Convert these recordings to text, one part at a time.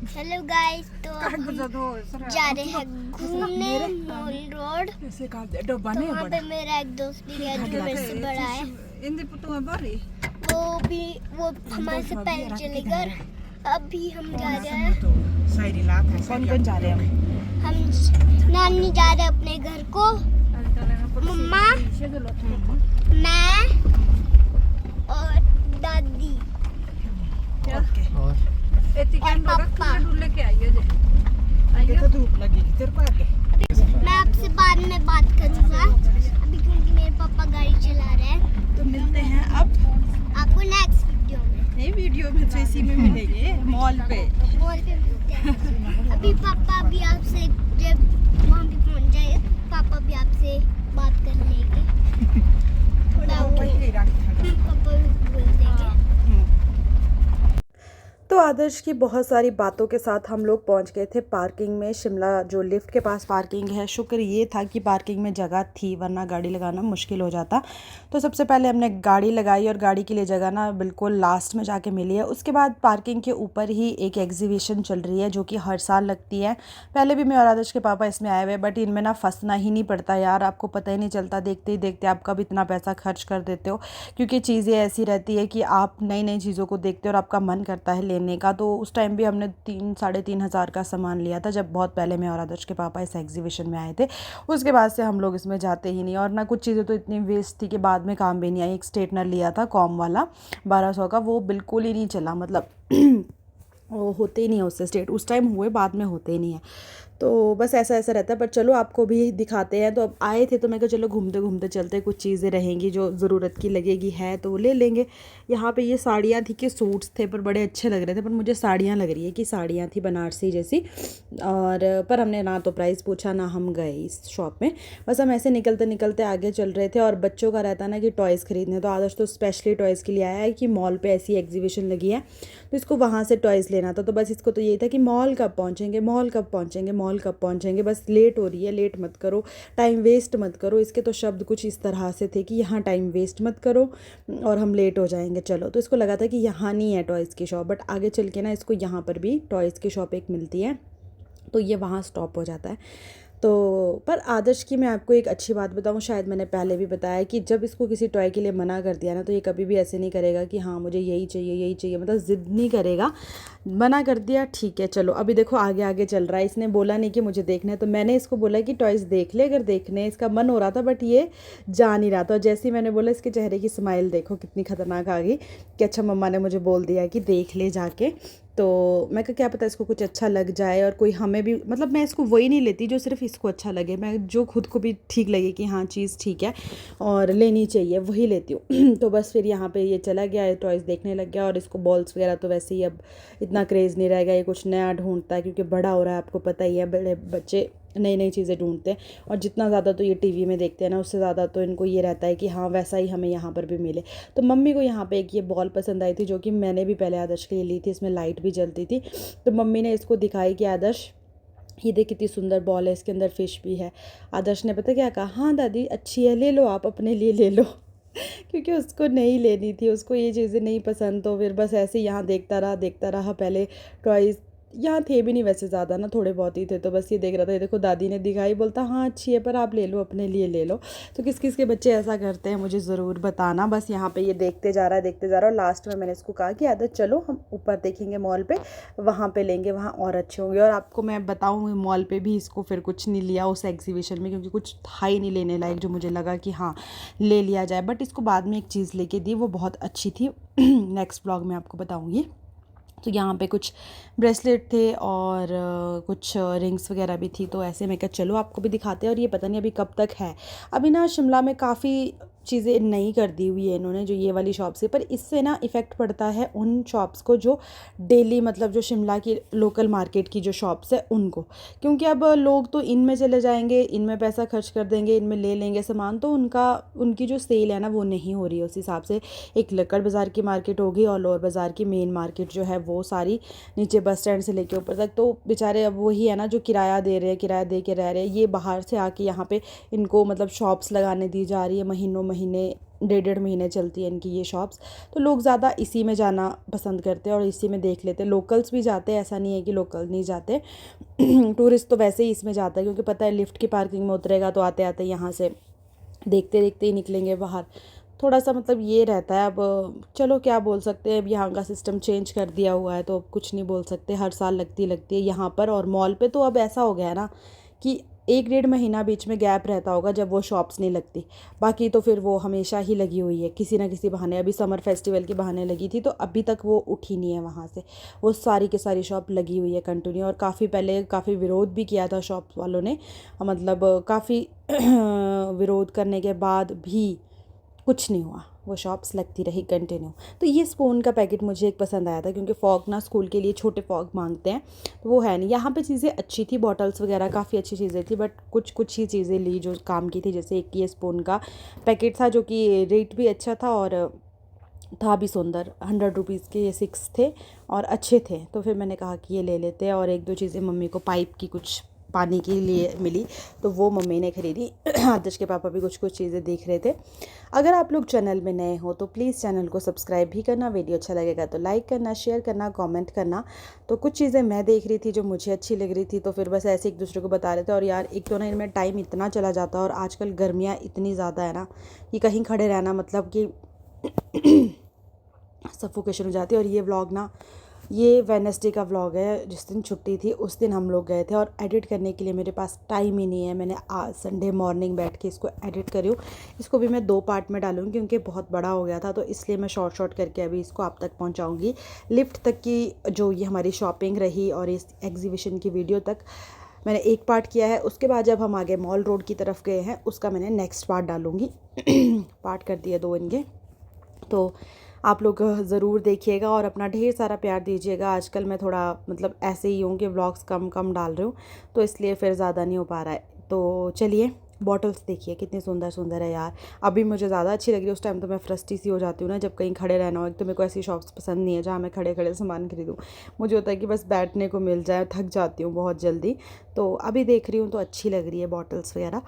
Hello guys, तो हम जा रहे हैं घूमने मॉल रोड। तो वहाँ पे मेरा एक दोस्त भी है जो मेरे से बड़ा है। वो हमारे से पहले चलेगा। अभी हम जा रहे हैं। कौन कौन जा रहे हैं हम नानी जा रहे हैं अपने घर को। मम्मा, मैं और दादी और पापा। देखो धूप लगेगी तेरे को आगे। मैं आपसे बाद में बात करूंगा अभी, क्योंकि मेरे पापा गाड़ी चला रहे हैं। तो मिलते हैं अब आपको नेक्स्ट वीडियो में। नई वीडियो में, तो इसी में मिलेंगे मॉल पे। मॉल पे मिलते हैं। अभी पापा भी आपसे जब वहाँ पे पहुँच जाए, पापा भी आपसे बात कर लेंगे। थोड़ा वो पापा भी बोल देंगे। तो आदर्श की बहुत सारी बातों के साथ हम लोग पहुंच गए थे पार्किंग में। शिमला जो लिफ्ट के पास पार्किंग है, शुक्र ये था कि पार्किंग में जगह थी, वरना गाड़ी लगाना मुश्किल हो जाता। तो सबसे पहले हमने गाड़ी लगाई और गाड़ी के लिए जगह ना बिल्कुल लास्ट में जाके मिली है। उसके बाद पार्किंग के ऊपर ही एक एग्जीबिशन चल रही है जो कि हर साल लगती है। पहले भी मैं और आदर्श के पापा इसमें आए हुए, बट इनमें ना फंसना ही नहीं पड़ता यार, आपको पता ही नहीं चलता, देखते ही देखते आप कब इतना पैसा खर्च कर देते हो, क्योंकि चीज़ें ऐसी रहती है कि आप नई नई चीज़ों को देखते हो और आपका मन करता है लेने का। तो उस टाइम भी हमने 3-3.5 हज़ार का सामान लिया था, जब बहुत पहले मैं और आदर्श के पापा इस एग्जीबिशन में आए थे। उसके बाद से हम लोग इसमें जाते ही नहीं, और ना कुछ चीज़ें तो इतनी वेस्ट थी कि बाद में काम भी नहीं आई। एक स्ट्रेटनर लिया था कॉम वाला 1200 का, वो बिल्कुल ही नहीं चला, मतलब वो होते ही नहीं है उससे स्ट्रेट, उस टाइम हुए, बाद में होते ही नहीं है। तो बस ऐसा ऐसा रहता है। पर चलो आपको भी दिखाते हैं। तो अब आए थे तो मैं कहा चलो घूमते घूमते चलते, कुछ चीज़ें रहेंगी जो ज़रूरत की लगेगी है तो वो ले लेंगे। यहाँ पे ये साड़ियाँ थी कि सूट्स थे, पर बड़े अच्छे लग रहे थे, पर मुझे साड़ियाँ लग रही है कि साड़ियाँ थी बनारसी जैसी। और पर हमने ना तो प्राइस पूछा ना हम गए इस शॉप में, बस हम ऐसे निकलते निकलते आगे चल रहे थे। और बच्चों का रहता ना कि टॉयज़ खरीदने, तो आदर्श तो स्पेशली टॉयज़ के लिए आया है कि मॉल पे ऐसी एग्जीबिशन लगी है तो इसको वहाँ से टॉयज़ लेना था। तो बस इसको तो यही था कि मॉल कब पहुँचेंगे, मॉल कब पहुँचेंगे, मॉल कब पहुँचेंगे, बस लेट हो रही है, लेट मत करो, टाइम वेस्ट मत करो। इसके तो शब्द कुछ इस तरह से थे कि यहाँ टाइम वेस्ट मत करो और हम लेट हो जाएंगे। चलो, तो इसको लगा था कि यहाँ नहीं है टॉयज़ की शॉप, बट आगे चल के ना इसको यहाँ पर भी टॉयज़ की शॉप एक मिलती है, तो ये वहाँ स्टॉप हो जाता है। तो पर आदर्श की मैं आपको एक अच्छी बात बताऊं, शायद मैंने पहले भी बताया कि जब इसको किसी टॉय के लिए मना कर दिया ना, तो ये कभी भी ऐसे नहीं करेगा कि हाँ मुझे यही चाहिए यही चाहिए, मतलब ज़िद नहीं करेगा। मना कर दिया ठीक है चलो, अभी देखो आगे आगे चल रहा है। इसने बोला नहीं कि मुझे देखना है, तो मैंने इसको बोला कि टॉयज़ देख ले अगर देखने, इसका मन हो रहा था बट ये जा नहीं रहा था। और जैसे ही मैंने बोला, इसके चेहरे की स्माइल देखो कितनी खतरनाक आ गई कि अच्छा मम्मा ने मुझे बोल दिया कि देख ले जाके। तो मैं क्या पता इसको कुछ अच्छा लग जाए और कोई हमें भी, मतलब मैं इसको वही नहीं लेती जो सिर्फ इसको अच्छा लगे, मैं जो खुद को भी ठीक लगे कि हाँ चीज़ ठीक है और लेनी चाहिए वही लेती हूँ। तो बस फिर यहाँ पे ये चला गया, टॉयज़ देखने लग गया। और इसको बॉल्स वगैरह तो वैसे ही अब इतना क्रेज़ नहीं रहेगा, ये कुछ नया ढूंढता है क्योंकि बड़ा हो रहा है, आपको पता ही है बड़े बच्चे नई नई चीज़ें ढूंढते हैं। और जितना ज़्यादा तो ये टीवी में देखते हैं ना, उससे ज़्यादा तो इनको ये रहता है कि हाँ वैसा ही हमें यहाँ पर भी मिले। तो मम्मी को यहाँ पे एक ये बॉल पसंद आई थी, जो कि मैंने भी पहले आदर्श के लिए ली थी, इसमें लाइट भी जलती थी। तो मम्मी ने इसको दिखाई कि आदर्श ये देख कितनी सुंदर बॉल है, इसके अंदर फ़िश भी है। आदर्श ने पता क्या कहा, हाँ दादी अच्छी है, ले लो आप अपने लिए ले लो। क्योंकि उसको नहीं लेनी थी, उसको ये चीज़ें नहीं पसंद। तो फिर बस ऐसे यहाँ देखता रहा। पहले टॉयज़ यहाँ थे भी नहीं वैसे ज़्यादा ना, थोड़े बहुत ही थे, तो बस ये देख रहा था। ये देखो दादी ने दिखाई, बोलता हाँ अच्छी है पर आप ले लो अपने लिए ले लो। तो किस किस के बच्चे ऐसा करते हैं मुझे ज़रूर बताना। बस यहाँ पे ये देखते जा रहा है। और लास्ट में मैंने इसको कहा कि आदत चलो हम ऊपर देखेंगे मॉल पे, वहाँ पे लेंगे, वहाँ और अच्छे होंगे। और आपको मैं बताऊँ मॉल पे भी इसको फिर कुछ नहीं लिया उस एग्जीबिशन में, क्योंकि कुछ था ही नहीं लेने लायक जो मुझे लगा कि हाँ ले लिया जाए। बट इसको बाद में एक चीज़ लेके दी, वो बहुत अच्छी थी। नेक्स्ट ब्लॉग में आपको बताऊँगी। तो यहाँ पे कुछ ब्रेसलेट थे और कुछ रिंग्स वगैरह भी थी, तो ऐसे मैं कहा चलो आपको भी दिखाते हैं। और ये पता नहीं अभी कब तक है। अभी ना शिमला में काफ़ी चीज़ें नई कर दी हुई है इन्होंने, जो ये वाली शॉप से, पर इससे ना इफ़ेक्ट पड़ता है उन शॉप्स को जो डेली, मतलब जो शिमला की लोकल मार्केट की जो शॉप्स है उनको, क्योंकि अब लोग तो इनमें चले जाएंगे, इनमें पैसा खर्च कर देंगे, इनमें ले लेंगे सामान, तो उनकी जो सेल है ना वो नहीं हो रही है उस हिसाब से। एक लक्कड़ बाज़ार की मार्केट होगी और लोअर बाज़ार की मेन मार्केट जो है वो सारी नीचे बस स्टैंड से लेके ऊपर तक, तो बेचारे अब वही है ना जो किराया दे के रह रहे हैं, ये बाहर से आके यहाँ पे इनको मतलब शॉप्स लगाने दी जा रही है महीनों महीने 1.5 महीने चलती है इनकी ये शॉप्स। तो लोग ज़्यादा इसी में जाना पसंद करते हैं और इसी में देख लेते हैं। लोकल्स भी जाते हैं, ऐसा नहीं है कि लोकल नहीं जाते। टूरिस्ट तो वैसे ही इसमें जाता है, क्योंकि पता है लिफ्ट की पार्किंग में उतरेगा तो आते आते यहाँ से देखते देखते ही निकलेंगे बाहर। थोड़ा सा मतलब ये रहता है। अब चलो क्या बोल सकते हैं, अब यहाँ का सिस्टम चेंज कर दिया हुआ है तो अब कुछ नहीं बोल सकते। हर साल लगती है यहाँ पर। और मॉल पे तो अब ऐसा हो गया है ना कि 1-1.5 महीना बीच में गैप रहता होगा जब वो शॉप्स नहीं लगती। बाकी तो फिर वो हमेशा ही लगी हुई है किसी ना किसी बहाने। अभी समर फेस्टिवल के बहाने लगी थी, तो अभी तक वो उठी नहीं है वहाँ से। वो सारी की सारी शॉप लगी हुई है कंटिन्यू। और काफ़ी पहले काफ़ी विरोध भी किया था शॉप वालों ने, मतलब काफ़ी विरोध करने के बाद भी कुछ नहीं हुआ, वो शॉप्स लगती रही कंटिन्यू। तो ये स्पून का पैकेट मुझे एक पसंद आया था, क्योंकि फॉग ना स्कूल के लिए छोटे फॉग मांगते हैं, तो वो है नहीं। यहाँ पे चीज़ें अच्छी थी, बॉटल्स वगैरह काफ़ी अच्छी चीज़ें थी, बट कुछ ही चीज़ें ली जो काम की थी। जैसे एक ये स्पून का पैकेट था जो कि रेट भी अच्छा था और था भी सुंदर। 100 रुपीज़ के ये 6 थे और अच्छे थे, तो फिर मैंने कहा कि ये ले लेते हैं। और 1-2 चीज़ें मम्मी को पाइप की कुछ पानी के लिए मिली, तो वो मम्मी ने ख़रीदी। आदर्श के पापा भी कुछ चीज़ें देख रहे थे। अगर आप लोग चैनल में नए हो तो प्लीज़ चैनल को सब्सक्राइब भी करना, वीडियो अच्छा लगेगा तो लाइक करना, शेयर करना, कमेंट करना। तो कुछ चीज़ें मैं देख रही थी जो मुझे अच्छी लग रही थी, तो फिर बस ऐसे एक दूसरे को बता रहे थे। और यार एक तो ना इनमें टाइम इतना चला जाता है, और आजकल गर्मियाँ इतनी ज़्यादा है ना कि कहीं खड़े रहना मतलब कि सफोकेशन हो जाती है। और ये व्लॉग ना, ये वेडनेसडे का व्लॉग है, जिस दिन छुट्टी थी उस दिन हम लोग गए थे, और एडिट करने के लिए मेरे पास टाइम ही नहीं है। मैंने आज संडे मॉर्निंग बैठ के इसको एडिट करी हूँ। इसको भी मैं 2 पार्ट में डालूँगी, क्योंकि बहुत बड़ा हो गया था, तो इसलिए मैं शॉर्ट करके अभी इसको आप तक पहुँचाऊँगी। लिफ्ट तक की जो ये हमारी शॉपिंग रही और इस एग्जीबिशन की वीडियो तक मैंने एक पार्ट किया है। उसके बाद जब हम आगे मॉल रोड की तरफ गए हैं, उसका मैंने नेक्स्ट पार्ट डालूँगी। पार्ट कर दिए 2 इनके। तो आप लोग ज़रूर देखिएगा और अपना ढेर सारा प्यार दीजिएगा। आजकल मैं थोड़ा मतलब ऐसे ही हूँ कि व्लॉग्स कम डाल रही हूँ, तो इसलिए फिर ज़्यादा नहीं हो पा रहा है। तो चलिए, बॉटल्स देखिए कितनी सुंदर है यार। अभी मुझे ज़्यादा अच्छी लग रही है, उस टाइम तो मैं फ्रस्ट्री सी हो जाती हूँ ना जब कहीं खड़े रहना हो। एक तो मेरे को ऐसी शॉप्स पसंद नहीं है जहाँ मैं खड़े सामान खरीदूँ। मुझे होता है कि बस बैठने को मिल जाए, थक जाती हूँ बहुत जल्दी। तो अभी देख रही हूँ तो अच्छी लग रही है बॉटल्स वगैरह।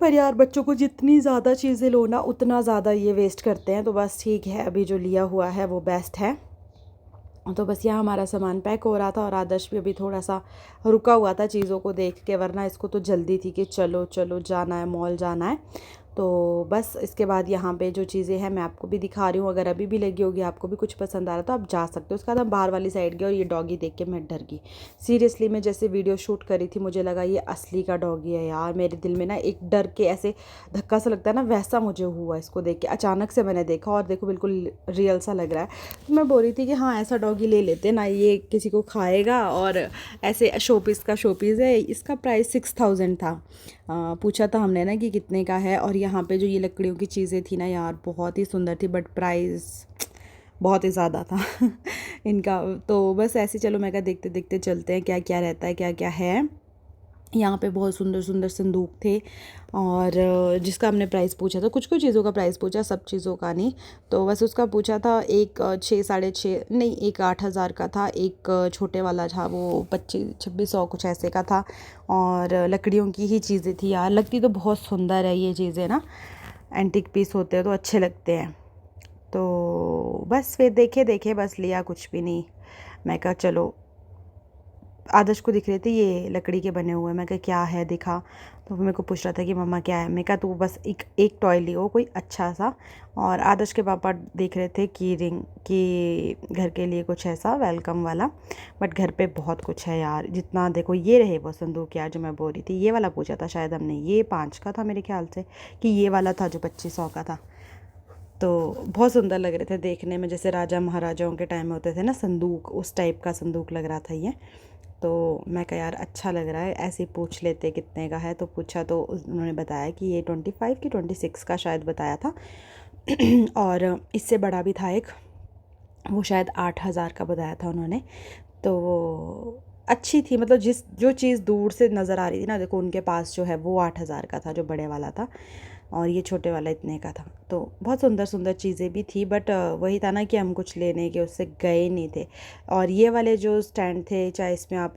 पर यार बच्चों को जितनी ज़्यादा चीज़ें लो ना, उतना ज़्यादा ये वेस्ट करते हैं। तो बस ठीक है, अभी जो लिया हुआ है वो बेस्ट है। तो बस यहाँ हमारा सामान पैक हो रहा था, और आदर्श भी अभी थोड़ा सा रुका हुआ था चीज़ों को देख के, वरना इसको तो जल्दी थी कि चलो जाना है, मॉल जाना है। तो बस इसके बाद यहाँ पे जो चीज़ें हैं मैं आपको भी दिखा रही हूँ। अगर अभी भी लगी होगी, आपको भी कुछ पसंद आ रहा तो आप जा सकते हो। उसके बाद हम बाहर वाली साइड गए, और ये डॉगी देख के मैं डर गई। सीरियसली, मैं जैसे वीडियो शूट करी थी मुझे लगा ये असली का डॉगी है यार। मेरे दिल में ना एक डर के ऐसे धक्का सा लगता है ना, वैसा मुझे हुआ इसको देख के। अचानक से मैंने देखा और देखो बिल्कुल रियल सा लग रहा है। तो मैं बोल रही थी कि हाँ, ऐसा डॉगी ले लेते ना, ये किसी को खाएगा, और ऐसे शोपीस है। इसका प्राइस 6000 था। पूछा था हमने ना कि कितने का है। और यहाँ पे जो ये लकड़ियों की चीज़ें थी ना यार, बहुत ही सुंदर थी, बट प्राइस बहुत ही ज़्यादा था इनका। तो बस ऐसे चलो, मैं कहा देखते देखते चलते हैं क्या क्या रहता है, क्या क्या है। यहाँ पे बहुत सुंदर संदूक थे, और जिसका हमने प्राइस पूछा था, कुछ चीज़ों का प्राइस पूछा, सब चीज़ों का नहीं। तो बस उसका पूछा था, एक 6-6.5 नहीं, एक 8,000 का था। एक छोटे वाला था वो 2500-2600 कुछ ऐसे का था। और लकड़ियों की ही चीज़ें थी यार। लगती तो बहुत सुंदर है ये चीज़ें ना, एंटीक पीस होते हैं तो अच्छे लगते हैं। तो बस फिर देखे बस लिया कुछ भी नहीं। मैं कहा चलो, आदर्श को दिख रहे थे ये लकड़ी के बने हुए। मैं कहा क्या है, दिखा। तो मेरे को पूछ रहा था कि मम्मा क्या है। मैं कहा तू बस एक टॉय लियो कोई अच्छा सा। और आदर्श के पापा देख रहे थे की रिंग, कि घर के लिए कुछ ऐसा वेलकम वाला। बट घर पे बहुत कुछ है यार, जितना देखो। ये रहे वो संदूक यार जो मैं बोल रही थी, ये वाला पूछा था शायद हमने, ये 5 का था मेरे ख्याल से, कि ये वाला था जो 2500 का था। तो बहुत सुंदर लग रहे थे देखने में, जैसे राजा महाराजाओं के टाइम में होते थे ना संदूक, उस टाइप का संदूक लग रहा था ये। तो मैं कहा यार अच्छा लग रहा है, ऐसे पूछ लेते कितने का है। तो पूछा तो उन्होंने बताया कि ये 25 की 26 का शायद बताया था। और इससे बड़ा भी था एक, वो शायद 8,000 का बताया था उन्होंने। तो अच्छी थी, मतलब जो चीज़ दूर से नज़र आ रही थी ना, देखो उनके पास जो है वो 8,000 का था, जो बड़े वाला था। और ये छोटे वाला इतने का था। तो बहुत सुंदर सुंदर चीज़ें भी थी, बट वही था ना कि हम कुछ लेने के उससे गए नहीं थे। और ये वाले जो स्टैंड थे, चाहे इसमें आप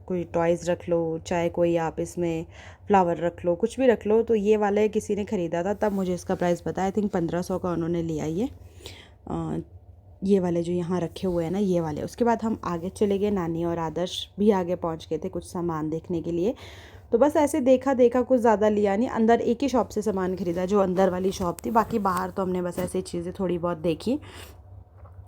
कोई टॉयज़ रख लो, चाहे कोई आप इसमें फ्लावर रख लो, कुछ भी रख लो, तो ये वाले किसी ने ख़रीदा था, तब मुझे इसका प्राइस पता है। आई थिंक 1500 का उन्होंने लिया ये वाले जो यहाँ रखे हुए हैं ना, ये वाले। उसके बाद हम आगे चले गए, नानी और आदर्श भी आगे पहुँच गए थे कुछ सामान देखने के लिए। तो बस ऐसे देखा कुछ ज़्यादा लिया नहीं, अंदर एक ही शॉप से सामान ख़रीदा जो अंदर वाली शॉप थी, बाकी बाहर तो हमने बस ऐसी चीज़ें थोड़ी बहुत देखी।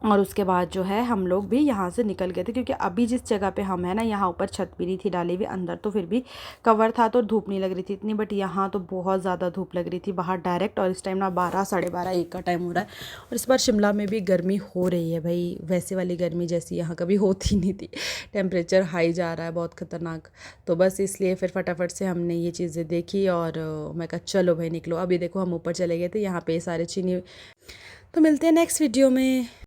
और उसके बाद जो है हम लोग भी यहाँ से निकल गए थे, क्योंकि अभी जिस जगह पे हम हैं ना, यहाँ ऊपर छत भी नहीं थी डाली हुई, अंदर तो फिर भी कवर था तो धूप नहीं लग रही थी इतनी, बट यहाँ तो बहुत ज़्यादा धूप लग रही थी बाहर डायरेक्ट। और इस टाइम ना 12 साढ़े 12 1 का टाइम हो रहा है, और इस बार शिमला में भी गर्मी हो रही है भाई, वैसे वाली गर्मी जैसी यहाँ कभी होती नहीं थी। टेम्परेचर हाई जा रहा है बहुत ख़तरनाक। तो बस इसलिए फिर फटाफट से हमने ये चीज़ें देखी, और मैं कहा चलो भाई निकलो। अभी देखो हम ऊपर चले गए थे, यहाँ पे सारे चीनी। तो मिलते हैं नेक्स्ट वीडियो में।